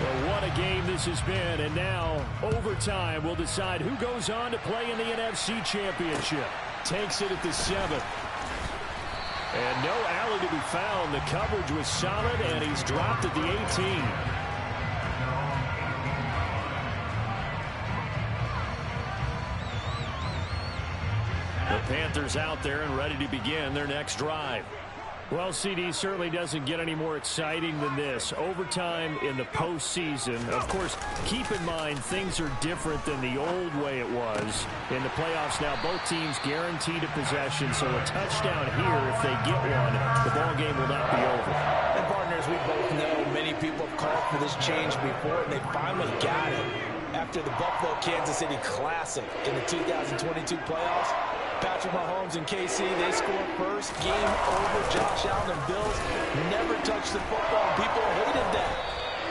Well, what a game this has been, and now overtime will decide who goes on to play in the NFC Championship. Takes it at the 7th. And no alley to be found. The coverage was solid, and he's dropped at the 18. The Panthers out there and ready to begin their next drive. Well, CD certainly doesn't get any more exciting than this. Overtime in the postseason. Of course, keep in mind things are different than the old way it was. In the playoffs now, both teams guaranteed a possession, so a touchdown here, if they get one, the ball game will not be over. And partners, we both know many people have called for this change before, and they finally got it. After the Buffalo-Kansas City Classic in the 2022 playoffs, Patrick Mahomes and KC, they scored first. Game over. Josh Allen and Bills never touched the football. People hated that.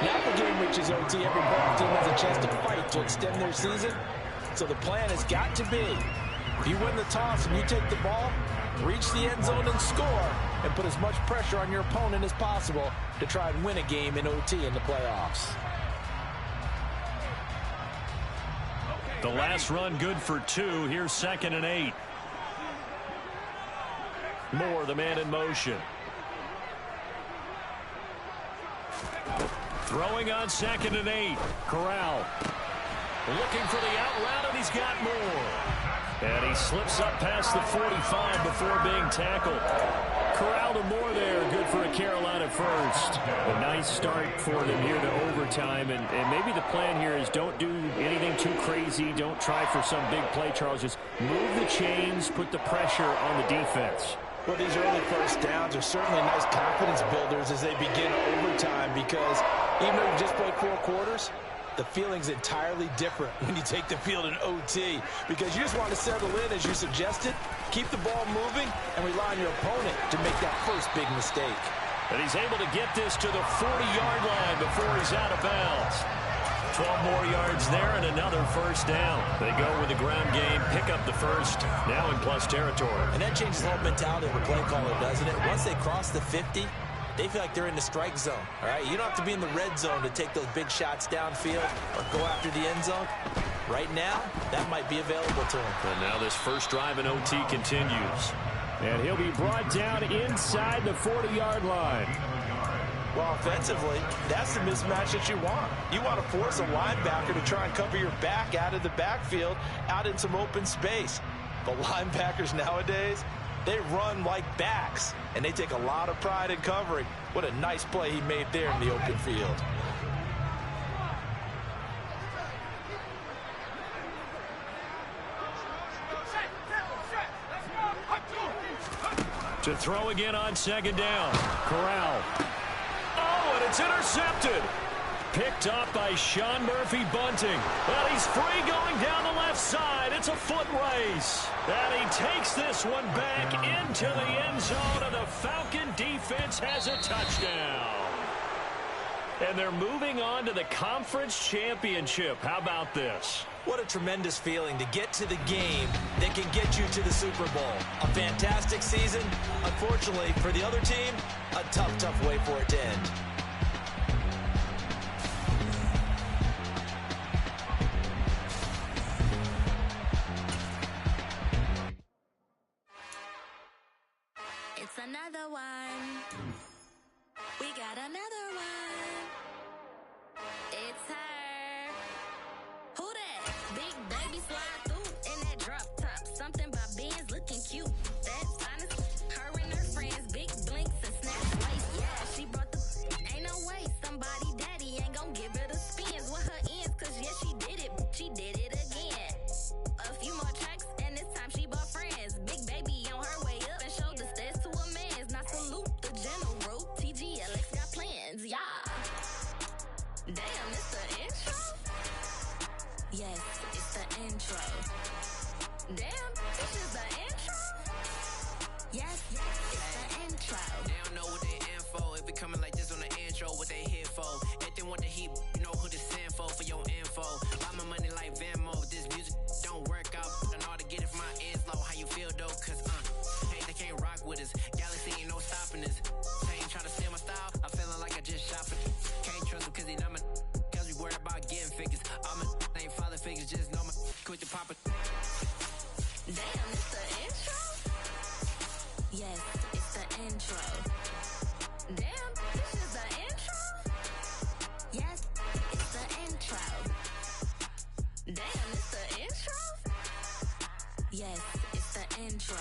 Now the game reaches OT. Every ball team has a chance to fight to extend their season. So the plan has got to be, if you win the toss and you take the ball, reach the end zone and score, and put as much pressure on your opponent as possible to try and win a game in OT in the playoffs. The last run good for 2. Here's 2nd and 8. Moore, the man in motion. Throwing on 2nd and 8. Corral. Looking for the out route, and he's got Moore. And he slips up past the 45 before being tackled. Corral to Moore there. Good for a Carolina first. A nice start for them here to overtime. And maybe the plan here is don't do anything too crazy. Don't try for some big play, Charles. Just move the chains, put the pressure on the defense. Well, these early first downs are certainly nice confidence builders as they begin overtime, because even though you've just played 4 quarters, the feeling's entirely different when you take the field in OT, because you just want to settle in, as you suggested, keep the ball moving, and rely on your opponent to make that first big mistake. And he's able to get this to the 40-yard line before he's out of bounds. 12 more yards there and another first down. They go with the ground game, pick up the first, now in plus territory. And that changes the whole mentality of a play caller, doesn't it? Once they cross the 50, they feel like they're in the strike zone, all right? You don't have to be in the red zone to take those big shots downfield or go after the end zone. Right now, that might be available to him. And now this first drive in OT continues. And he'll be brought down inside the 40-yard line. Well, offensively, that's the mismatch that you want. You want to force a linebacker to try and cover your back out of the backfield, out in some open space. The linebackers nowadays, they run like backs, and they take a lot of pride in covering. What a nice play he made there in the open field. To throw again on 2nd down. Corral. Oh, and it's intercepted. Picked up by Sean Murphy Bunting. And he's free going down the left side. It's a foot race. And he takes this one back into the end zone, and the Falcon defense has a touchdown. And they're moving on to the conference championship. How about this? What a tremendous feeling to get to the game that can get you to the Super Bowl. A fantastic season. Unfortunately, for the other team, a tough, tough way for it to end. It's another one. We got another one. It's her. Who that? Big baby slide through in that drop top. Something by Benz looking cute. That's honest. Her and her friends, big blinks and snaps waist. Yeah, she brought the. Ain't no way somebody daddy ain't gon' give her the spins with her ends. Cause yeah, she did it. She did it again. A few more tracks and this time she bought friends. Big baby on her way up and showed the stairs to a man's. Now salute the general. TGLX got plans, yeah. Damn, it's the intro? Yes, it's the intro. Damn, this is the intro? Yes, it's the intro. They don't know what they in for. If we coming like this on the intro, what they here for? If they want the heat, you know who to send for your info. Buy my money like Venmo. This music don't work out. I know how to get it from my ends low. How you feel though? Cause hey, they can't rock with us. Galaxy ain't no stopping us. They ain't trying to steal my style. I'm feeling like I just shot for can't trust them cause they not my cause we worried about getting figures. All my ain't father figures, just know my quick to pop it. Damn, it's the intro? Yes, it's the intro. Damn, this is the intro? Yes, it's the intro. Damn, it's the intro? Yes, it's the intro.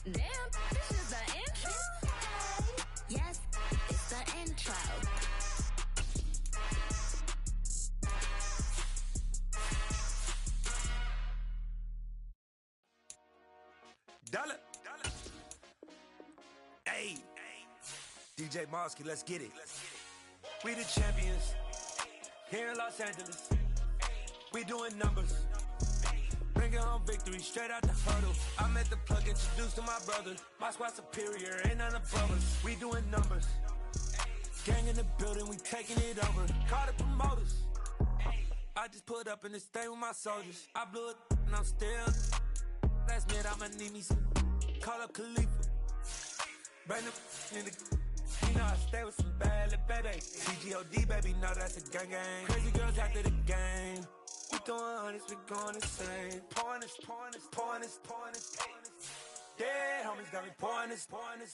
Damn, this is the intro? Yes, it's the intro. Dollar. Hey, DJ Mosky, let's get it. We the champions here in Los Angeles. We doing numbers. Bringing home victory straight out the huddle. I'm at the plug, introduced to my brother. My squad superior, ain't none above us. We doing numbers. Gang in the building, we taking it over. Call the promoters. I just put up in this thing with my soldiers. I blew it and I'm still. Last minute, I'ma need me some. Call up Khalifa. Bring them in the. You know I stay with some bad little baby. CGOD, baby, know that's a gang gang. Crazy girls after the game. We throwing hundreds, we going insane. Pouring this. Dead homies got me pouring this.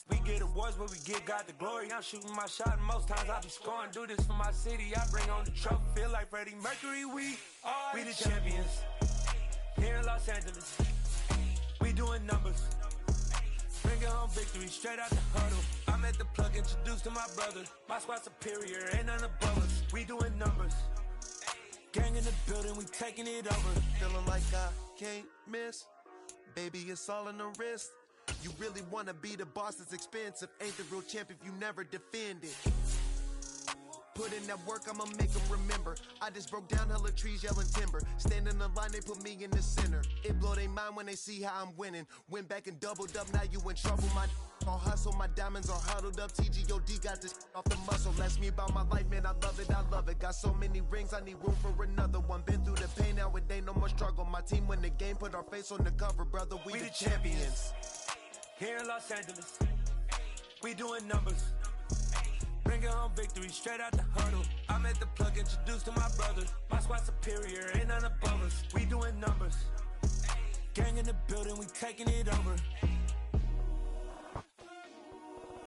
We get awards, but we give God the glory. I'm shooting my shot, and most times I be scoring. Do this for my city, I bring on the trophy. Feel like Freddie Mercury, we the champions. Here in Los Angeles, we doing numbers. Bringing home victory straight out the huddle. I'm at the plug, introduced to my brother. My squad superior, ain't none above us. We doing numbers. Gang in the building, we taking it over. Feeling like I can't miss. Baby, it's all in the wrist. You really wanna be the boss, it's expensive. Ain't the real champ if you never defend it. Put in that work, I'ma make them remember. I just broke down hella trees, yelling timber. Stand in the line, they put me in the center. It blow their mind when they see how I'm winning. Went back and doubled up, now you in trouble. My all hustle, my diamonds are huddled up. TGOD got this off the muscle. Ask me about my life, man, I love it. Got so many rings, I need room for another one. Been through the pain, now it ain't no more struggle. My team win the game, put our face on the cover, brother. We the champions. Here in Los Angeles, we doing numbers. Bringing home victory straight out the huddle. I'm at the plug, introduced to my brother. My squad superior, ain't none above us. We doing numbers. Gang in the building, we taking it over.